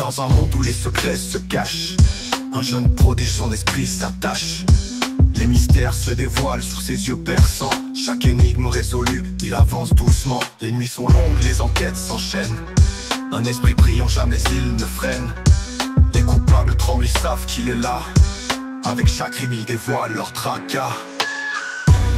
Dans un monde où les secrets se cachent, un jeune prodige, son esprit s'attache. Les mystères se dévoilent sous ses yeux perçants. Chaque énigme résolue, il avance doucement. Les nuits sont longues, les enquêtes s'enchaînent. Un esprit brillant, jamais il ne freine. Les coupables tremblent, ils savent qu'il est là. Avec chaque rime, ils dévoilent leur tracas.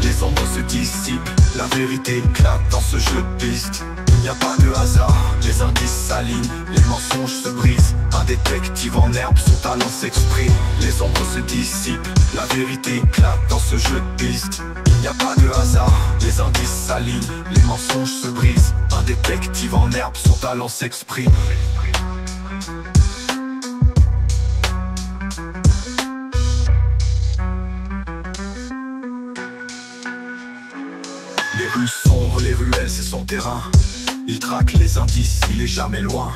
Les ombres se dissipent, la vérité éclate dans ce jeu de piste. Il n'y a pas de hasard, les indices s'alignent, les mensonges se brisent. Un détective en herbe, son talent s'exprime. Les ombres se dissipent, la vérité éclate dans ce jeu de piste. Il n'y a pas de hasard, les indices s'alignent, les mensonges se brisent. Un détective en herbe, son talent s'exprime. Les rues sombres, les ruelles, c'est son terrain. Il traque les indices, il est jamais loin.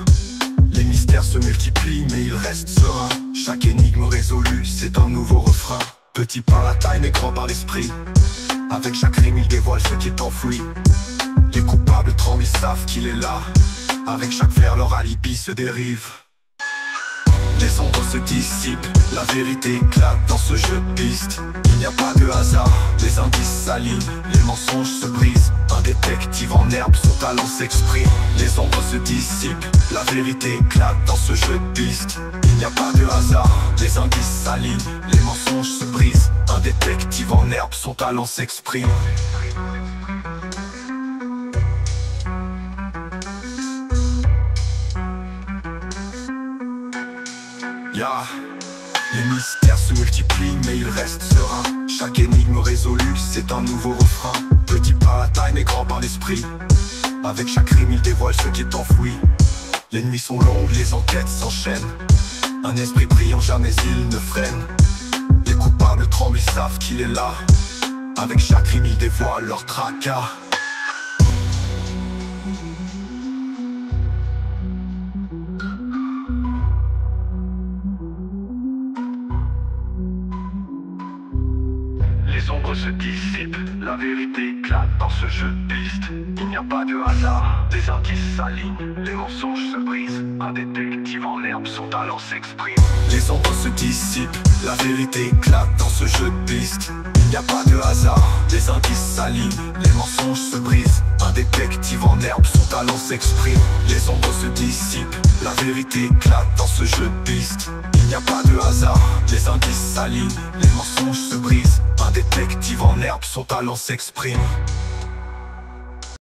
Les mystères se multiplient, mais il reste serein. Chaque énigme résolue, c'est un nouveau refrain. Petit par la taille, mais grand par l'esprit. Avec chaque rime, il dévoile ce qui est enfoui. Les coupables tremblent, ils savent qu'il est là. Avec chaque vers, leur alibi se dérive. Les ombres se dissipent, la vérité éclate dans ce jeu de piste. Il n'y a pas de hasard, les indices s'alignent, les mensonges se brisent. Un détective en herbe, son talent s'exprime. Les ombres se dissipent, la vérité éclate dans ce jeu de piste. Il n'y a pas de hasard, les indices s'alignent, les mensonges se brisent. Un détective en herbe, son talent s'exprime. Les mystères se multiplient, mais il reste serein. Chaque énigme résolue, c'est un nouveau refrain. Petit par la taille, mais grand par l'esprit. Avec chaque rime, il dévoile ce qui est enfoui. Les nuits sont longues, les enquêtes s'enchaînent. Un esprit brillant, jamais il ne freine. Les coupables tremblent, ils savent qu'il est là. Avec chaque rime, il dévoile leur tracas. Les ombres se dissipent, la vérité éclate dans ce jeu de piste. Il n'y a pas de hasard, des indices s'alignent, les mensonges se brisent. Un détective en herbe, son talent s'exprime. Les ombres se dissipent, la vérité éclate dans ce jeu de piste. Il n'y a pas de hasard, des indices s'alignent, les mensonges se brisent. Un détective en herbe, son talent s'exprime. Les ombres se dissipent, la vérité éclate dans ce jeu de piste. Il n'y a pas de hasard, les indices s'alignent, les mensonges se brisent. Un détective en herbe, son talent s'exprime.